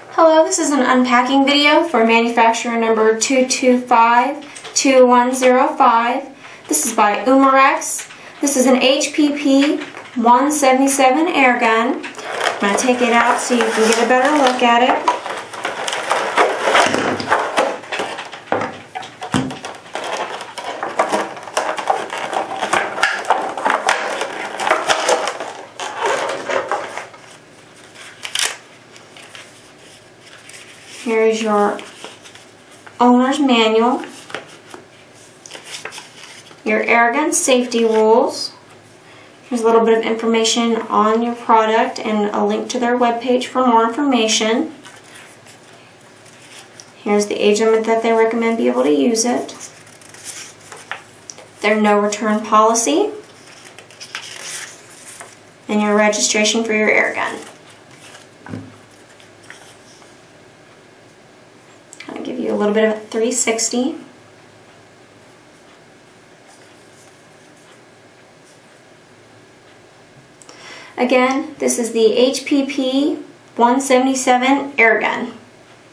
Hello, this is an unpacking video for manufacturer number 2252105. This is by Umarex. This is an HPP 177 Airgun. I'm going to take it out so you can get a better look at it. Here is your owner's manual, your Airgun safety rules. Here's a little bit of information on your product and a link to their webpage for more information. Here's the age limit that they recommend be able to use it. Their no return policy. And your registration for your Airgun. Give you a little bit of a 360. Again, this is the HPP 177 Airgun.